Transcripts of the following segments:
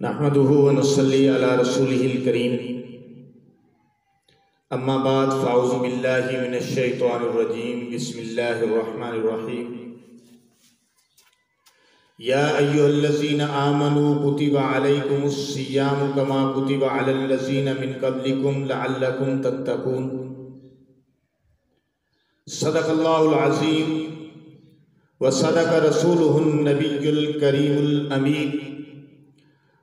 نحمده ونصلي على رسوله الكريم اما بعد فاعوذ بالله من الشيطان الرجيم بسم الله الرحمن الرحيم يا أيها الذين آمنوا كتب عليكم الصيام كما كتب على الذين من قبلكم لعلكم تتقون صدق الله العظيم وصدق رسوله النبي الكريم الأمين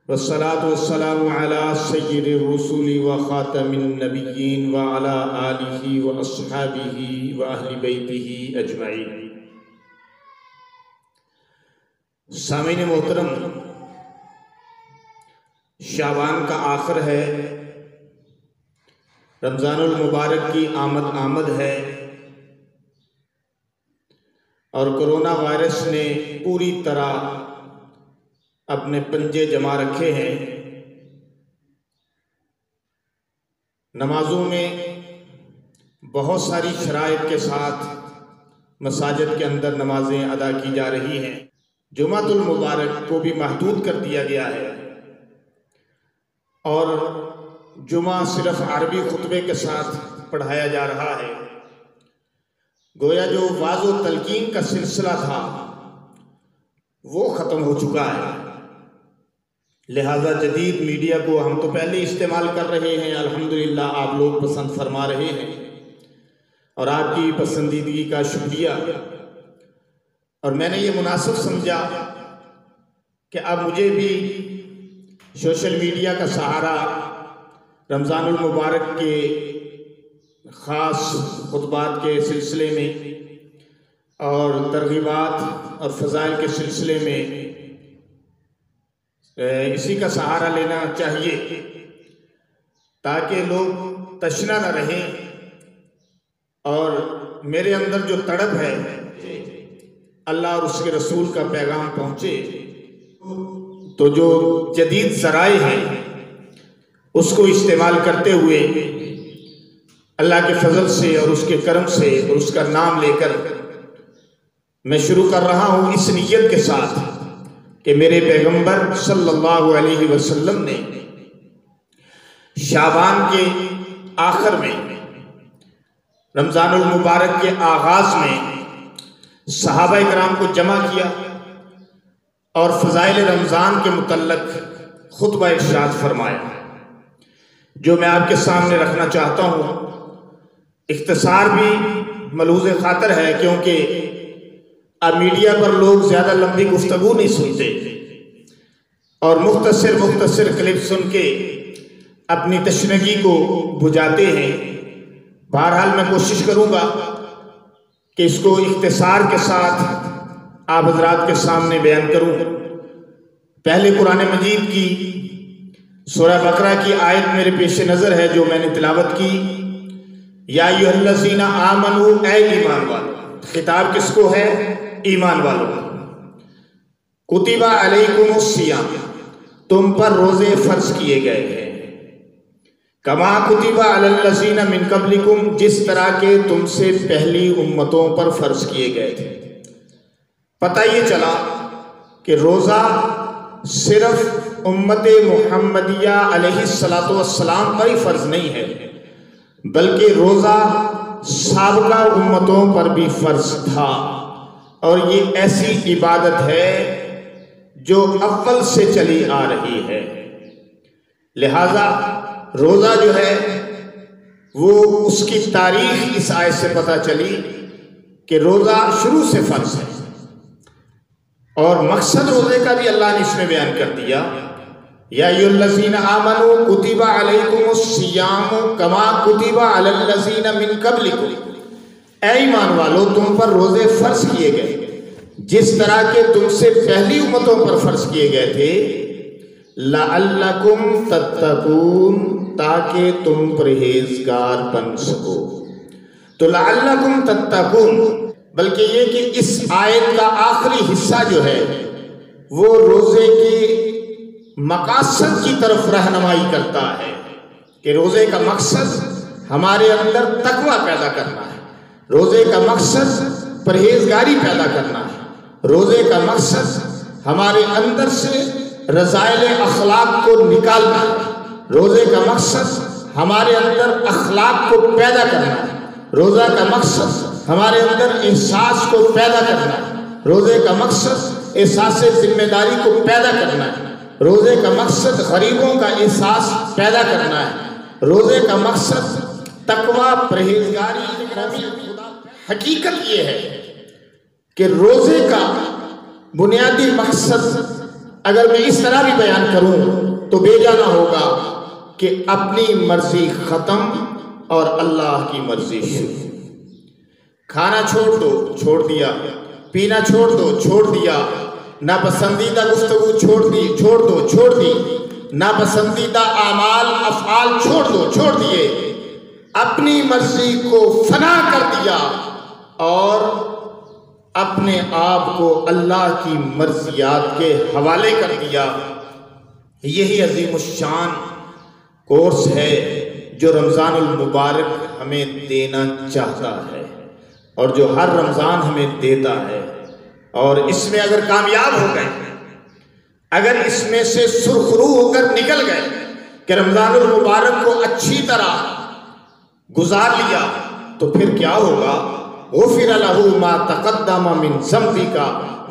والصلاة والسلام على سيد الرسل وخاتم النبيين وعلى آله وأصحابه وأهل بيته أجمعين۔ سامعین محترم، شعبان کا آخر ہے، رمضان المبارک کی آمد ہے اور کرونا وائرس نے پوری طرح اپنے پنجے جما رکھے ہیں۔ نمازوں میں بہت ساری شرائط کے ساتھ مساجد کے اندر نمازیں ادا کی جا رہی ہیں۔ جمعۃ المبارک کو بھی محدود کر دیا گیا ہے اور جمعہ صرف عربی خطبے کے ساتھ پڑھایا جا رہا ہے۔ گویا جو وعظ و تلقین کا سلسلہ تھا وہ ختم ہو چکا ہے، لہذا جدید میڈیا کو ہم تو پہلے استعمال کر رہے ہیں، الحمدللہ آپ لوگ پسند فرما رہے ہیں اور آپ کی پسندیدگی کا شکریہ۔ اور میں نے یہ مناسب سمجھا کہ اب مجھے بھی سوشل میڈیا کا سہارا رمضان المبارک کے خاص خطبات کے سلسلے میں اور ترغیبات اور فضائل کے سلسلے میں اسی کا سہارا لینا چاہیے تاکہ لوگ تشنہ نہ رہیں اور میرے اندر جو تڑپ ہے اللہ اور اس کے رسول کا پیغام پہنچے۔ تو جو جدید ذرائع ہیں اس کو استعمال کرتے ہوئے اللہ کے فضل سے اور اس کے کرم سے اور اس کا نام لے کر میں شروع کر رہا ہوں اس نیت کے ساتھ کہ میرے پیغمبر صلی اللہ علیہ وسلم نے شعبان کے آخر میں رمضان المبارک کے آغاز میں صحابہ کرام کو جمع کیا اور فضائل رمضان کے متعلق خطبہ ارشاد فرمایا، جو میں آپ کے سامنے رکھنا چاہتا ہوں۔ اختصار بھی ملحوظ خاطر ہے کیونکہ اب میڈیا پر لوگ زیادہ لمبی گفتگو نہیں سنتے اور مختصر کلپ سن کے اپنی تشنگی کو بجھاتے ہیں۔ بہرحال میں کوشش کروں گا کہ اس کو اختصار کے ساتھ آپ حضرات کے سامنے بیان کروں۔ پہلے قرآن مجید کی سورہ بقرہ کی آیت میرے پیش نظر ہے جو میں نے تلاوت کی، یا ایھا الذین آمنوا، اے ایمان والو۔ خطاب کس کو ہے؟ ایمان والو۔ کتب علیکم الصیام، تم پر روزے فرض کیے گئے ہیں، کما کتب علی الذین من قبلکم، جس طرح کہ تم سے پہلی امتوں پر فرض کیے گئے تھے۔ پتہ یہ چلا کہ روزہ صرف امت محمدیہ علیہ السلام پر ہی فرض نہیں ہے، بلکہ روزہ سابقہ امتوں پر بھی فرض تھا، اور یہ ایسی عبادت ہے جو اول سے چلی آ رہی ہے۔ لہذا روزہ جو ہے وہ اس کی تاریخ اس آیت سے پتہ چلی کہ روزہ شروع سے فرض ہے، اور مقصد روزے کا بھی اللہ نے اس میں بیان کر دیا، یا ایھا الذین آمنوا کتب علیکم الصیام کما کتب علی الذین من قبلکم، اے ایمان والو تم پر روزے فرض کیے گئے جس طرح کہ تم سے پہلی امتوں پر فرض کیے گئے تھے، لعلکم تتقون، تاکہ تم پرہیزگار بن سکو۔ تو لعلکم تتقون، بلکہ یہ کہ اس آیت کا آخری حصہ جو ہے وہ روزے کے مقاصد کی طرف رہنمائی کرتا ہے کہ روزے کا مقصد ہمارے اندر تقوی پیدا کرنا ہے، روزے کا مقصد پرہیزگاری پیدا کرنا ہے، روزے کا مقصد ہمارے اندر سے رذائل اخلاق کو نکالنا ہے۔ روزے کا مقصد ہمارے اندر اخلاق کو پیدا کرنا ہے۔ روزہ کا مقصد ہمارے اندر احساس کو پیدا کرنا ہے۔ روزے کا مقصد احساس ذمہ داری کو پیدا کرنا ہے۔ روزے کا مقصد غریبوں کا احساس پیدا کرنا ہے۔ روزے کا مقصد تقویٰ، پرہیزگاری۔ حقیقت یہ ہے کہ روزے کا بنیادی مقصد اگر میں اس طرح بھی بیان کروں تو بے جانا ہوگا کہ اپنی مرضی ختم اور اللہ کی مرضی شروع۔ کھانا چھوڑ دو، چھوڑ دیا۔ پینا چھوڑ دو، چھوڑ دیا۔ ناپسندیدہ گفتگو چھوڑ دو، چھوڑ دی۔ ناپسندیدہ اعمال افعال چھوڑ دو، چھوڑ دیے۔ اپنی مرضی کو فنا کر دیا اور اپنے آپ کو اللہ کی مرضیات کے حوالے کر دیا۔ یہی عظیم الشان کورس ہے جو رمضان المبارک ہمیں دینا چاہتا ہے اور جو ہر رمضان ہمیں دیتا ہے۔ اور اس میں اگر کامیاب ہو گئے، اگر اس میں سے سرخرو ہو کر نکل گئے کہ رمضان المبارک کو اچھی طرح گزار لیا، تو پھر کیا ہوگا؟ غفر لہ ما تقدم من ذنبک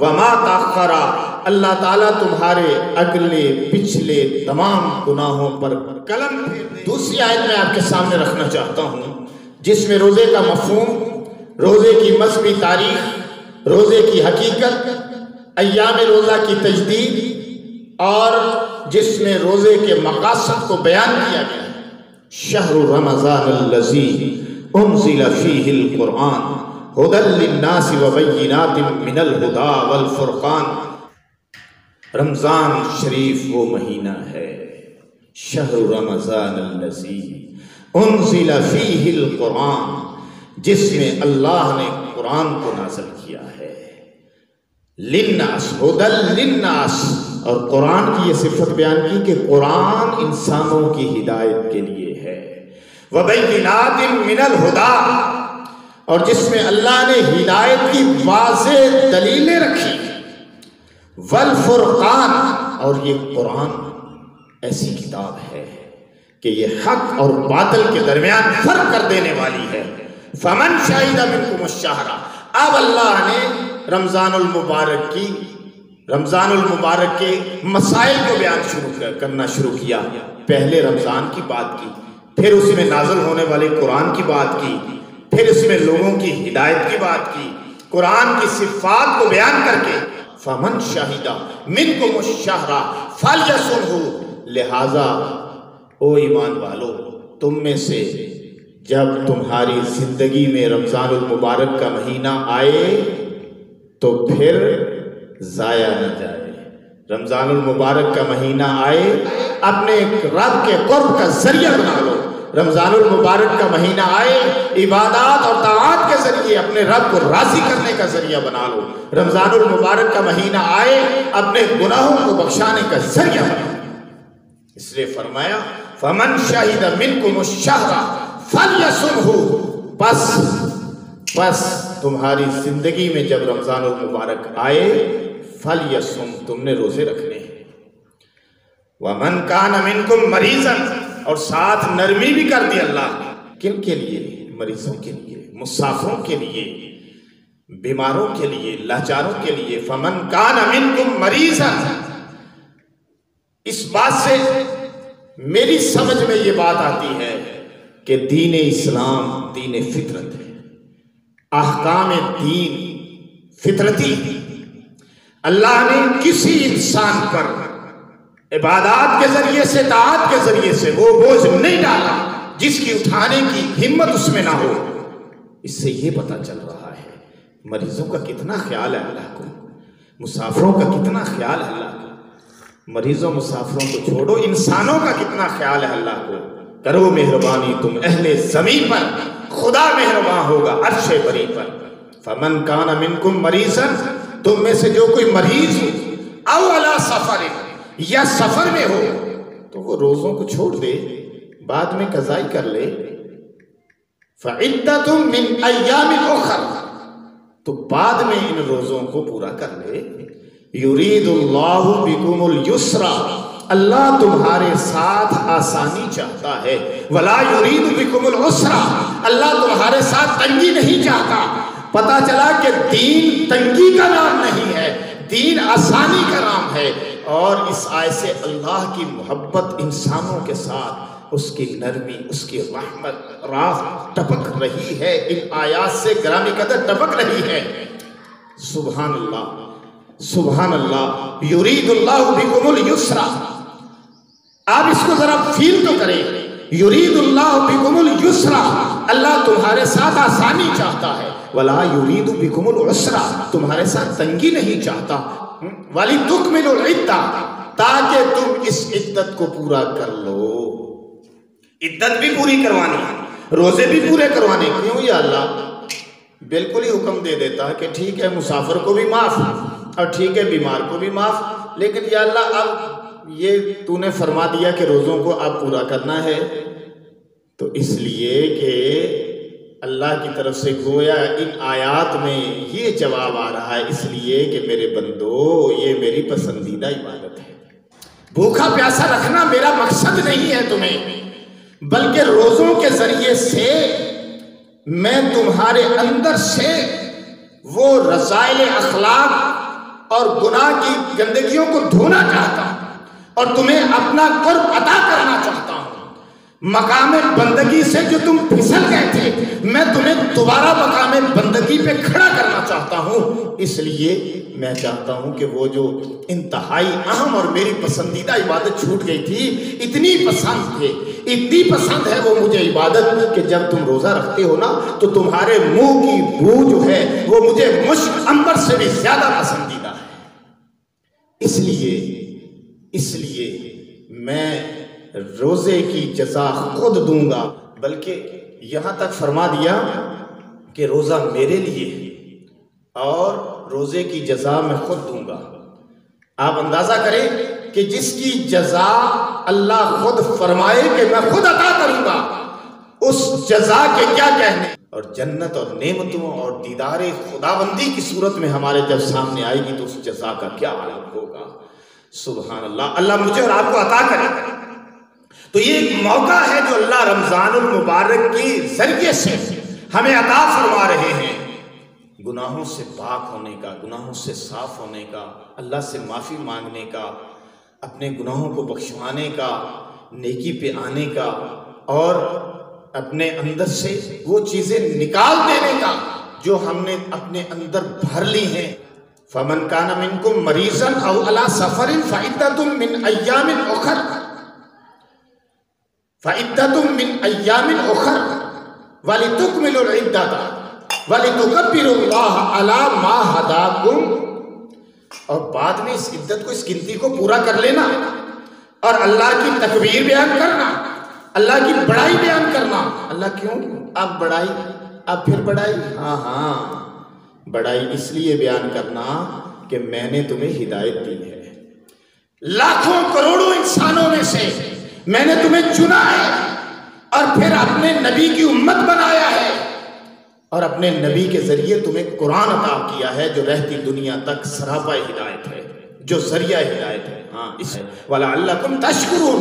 وما تاخر۔ اللہ تعالیٰ تمہارے اگلے پچھلے تمام گناہوں پر قلم پھیر دے۔ دوسری آیت میں آپ کے سامنے رکھنا چاہتا ہوں جس میں روزے کا مفہوم، روزے کی مذہبی تاریخ، روزے کی حقیقت، ایام روزہ کی تجدید اور جس میں روزے کے مقاصد کو بیان کیا گیا ہے۔ شہر رمضان الذی انزل فیہ القرآن ھدی للناس وبینات من الہدی والفرقان۔ رمضان شریف وہ مہینہ ہے، شہر رمضان الذی انزل فیہ القرآن، جس میں اللہ نے قرآن کو نازل کیا ہے۔ للناس، ھدی للناس، اور قرآن کی یہ صفت بیان کی کہ قرآن انسانوں کی ہدایت کے لیے ہے۔ وبینات من الہدی، اور جس میں اللہ نے ہدایت کی واضح دلیلیں رکھی۔ والفرقان، اور یہ قرآن ایسی کتاب ہے کہ یہ حق اور باطل کے درمیان فرق کر دینے والی ہے۔ فمن شہد منکم الشہر، اب اللہ نے رمضان المبارک کے مسائل کو بیان کرنا شروع کیا۔ پہلے رمضان کی بات کی، پھر اس میں نازل ہونے والے قرآن کی بات کی، پھر اس میں لوگوں کی ہدایت کی بات کی، قرآن کی صفات کو بیان کر کے فمن شہد منکم الشہر فلیصمہ، لہذا او ایمان والو تم میں سے جب تمہاری زندگی میں رمضان المبارک کا مہینہ آئے تو پھر ضائع نہ جائے۔ رمضان المبارک کا مہینہ آئے، اپنے رب کے قرب کا ذریعہ بنا لو۔ رمضان المبارک کا مہینہ آئے، عبادات اور طاعات کے ذریعے اپنے رب کو راضی کرنے کا ذریعہ بنا لو۔ رمضان المبارک کا مہینہ آئے، اپنے گناہوں کو بخشانے کا ذریعہ بنا لو۔ اس لیے فرمایا فمن شہد منکم الشہر فلیصمہ، پس تمہاری زندگی میں جب رمضان المبارک آئے فلیصم، تم نے روزے رکھنے ہیں۔ ومن کان منکم مریضا، اور ساتھ نرمی بھی کر دی اللہ نے۔ کن کے لیے؟ مریضوں کے لیے، مسافروں کے لیے، بیماروں کے لیے، لاچاروں کے لیے۔ فمن کان منکم مریضا، اس بات سے میری سمجھ میں یہ بات آتی ہے کہ دین اسلام دین فطرت ہے، احکام دین فطرتی۔ اللہ نے کسی انسان پر عبادات کے ذریعے سے، طاعت کے ذریعے سے وہ بوجھ نہیں ڈالا جس کی اٹھانے کی ہمت اس میں نہ ہو۔ اس سے یہ پتہ چل رہا ہے مریضوں کا کتنا خیال ہے اللہ کو، مسافروں کا کتنا خیال ہے اللہ کو۔ مریضوں مسافروں کو چھوڑو، انسانوں کا کتنا خیال ہے اللہ کو۔ کرو مہربانی تم اہل زمین پر، خدا مہربان ہوگا عرش بری پر۔ فمن کان منکم مریضا، تم میں سے جو کوئی مریض ہو، او علی سفر، یا سفر میں ہو، تو وہ روزوں کو چھوڑ دے، بعد میں قضائی کر لے۔ فعدۃ من ایام اخر، تو بعد میں ان روزوں کو پورا کر لے۔ یرید اللہ بکم الیسرا، اللہ تمہارے ساتھ آسانی چاہتا ہے، ولا یرید بکم العسرا، اللہ تمہارے ساتھ تنگی نہیں چاہتا۔ پتہ چلا کہ دین تنگی کا نام نہیں ہے، دین آسانی کا نام ہے۔ اور اس آیت سے اللہ کی محبت انسانوں کے ساتھ، اس کی نرمی، اس کی رحمت راہ ٹپک رہی ہے، ان آیات سے گرامی قدر ٹپک رہی ہے۔ سبحان اللہ، سبحان اللہ، یرید اللہ بکم اليسرا۔ آپ اس کو ذرا فیل تو کریں، یرید اللہ بکم اليسرا، اللہ تمہارے ساتھ آسانی چاہتا ہے، ولا یرید بکم العسرا، تمہارے ساتھ تنگی نہیں چاہتا، وَلِتُكْمِلُوا الْعِدَّةَ، تاکہ تم اس عدت کو پورا کر لو۔ عدت بھی پوری کروانی، روزے بھی پورے کروانے۔ کیوں یا اللہ؟ بالکل ہی حکم دے دیتا کہ ٹھیک ہے مسافر کو بھی معاف اور ٹھیک ہے بیمار کو بھی معاف، لیکن یا اللہ اب یہ تو نے فرما دیا کہ روزوں کو اب پورا کرنا ہے، تو اس لیے کہ اللہ کی طرف سے گویا ان آیات میں یہ جواب آ رہا ہے، اس لیے کہ میرے بندو یہ میری پسندیدہ عبادت ہے۔ بھوکا پیاسا رکھنا میرا مقصد نہیں ہے تمہیں، بلکہ روزوں کے ذریعے سے میں تمہارے اندر سے وہ رذائل اخلاق اور گناہ کی گندگیوں کو دھونا چاہتا ہوں اور تمہیں اپنا قرب عطا کرنا چاہتا ہوں۔ مقام بندگی سے جو تم پھسل گئے تھے، میں تمہیں دوبارہ مقام بندگی پہ کھڑا کرنا چاہتا ہوں۔ اس لیے میں چاہتا ہوں کہ وہ جو انتہائی اہم اور میری پسندیدہ عبادت چھوٹ گئی تھی، اتنی پسند ہے، اتنی پسند ہے وہ مجھے عبادت کہ جب تم روزہ رکھتے ہو نا تو تمہارے منہ کی بو جو ہے وہ مجھے مشک عنبر سے بھی زیادہ پسندیدہ ہے۔ اس لیے میں روزے کی جزا خود دوں گا، بلکہ یہاں تک فرما دیا کہ روزہ میرے لیے ہے اور روزے کی جزا میں خود دوں گا۔ آپ اندازہ کریں کہ جس کی جزا اللہ خود فرمائے کہ میں خود عطا کروں گا، اس جزا کے کیا کہنے، اور جنت اور نعمتوں اور دیدار خداوندی کی صورت میں ہمارے جب سامنے آئے گی تو اس جزا کا کیا عالم ہوگا۔ سبحان اللہ، اللہ مجھے اور آپ کو عطا کرے۔ تو یہ ایک موقع ہے جو اللہ رمضان المبارک کے ذریعے سے ہمیں عطا فرما رہے ہیں، گناہوں سے پاک ہونے کا، گناہوں سے صاف ہونے کا، اللہ سے معافی مانگنے کا، اپنے گناہوں کو بخشوانے کا، نیکی پہ آنے کا، اور اپنے اندر سے وہ چیزیں نکال دینے کا جو ہم نے اپنے اندر بھر لی ہیں۔ فَمَنْ كَانَ مِنْكُمْ مَرِيضًا أَوْ عَلَى سَفَرٍ فَعِدَّةٌ مِّنْ أَيَّامٍ أُخَرَ وَلِتُكْمِلُوا الْعِدَّةَ وَلِتُكَبِّرُوا اللَّهَ عَلَى مَا هَدَاكُمْ، اور بعد میں اس عدت کو، اس گنتی کو پورا کر لینا اور اللہ کی تکبیر بیان کرنا، اللہ کی بڑائی بیان کرنا۔ اللہ کیوں؟ اب بڑائی، اب پھر بڑائی، ہاں بڑائی اس لیے بیان کرنا کہ میں نے تمہیں ہدایت دی ہے، لاکھوں کروڑوں انسانوں میں سے میں نے تمہیں چنا ہے اور پھر اپنے نبی کی امت بنایا ہے اور اپنے نبی کے ذریعے تمہیں قرآن عطا کیا ہے جو رہتی دنیا تک سراپا ہدایت ہے، جو ذریعہ ہدایت ہے۔ ہاں اس وَلَعَلَّكُمْ تَشْكُرُونَ،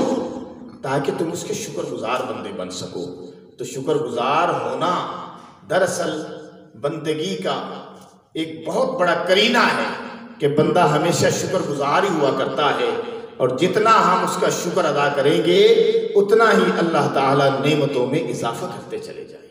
تاکہ تم اس کے شکر گزار بندے بن سکو۔ تو شکر گزار ہونا دراصل بندگی کا ایک بہت بڑا کرینہ ہے کہ بندہ ہمیشہ شکر گزار ہی ہوا کرتا ہے، اور جتنا ہم اس کا شکر ادا کریں گے اتنا ہی اللہ تعالیٰ نعمتوں میں اضافہ کرتے چلے جائیں۔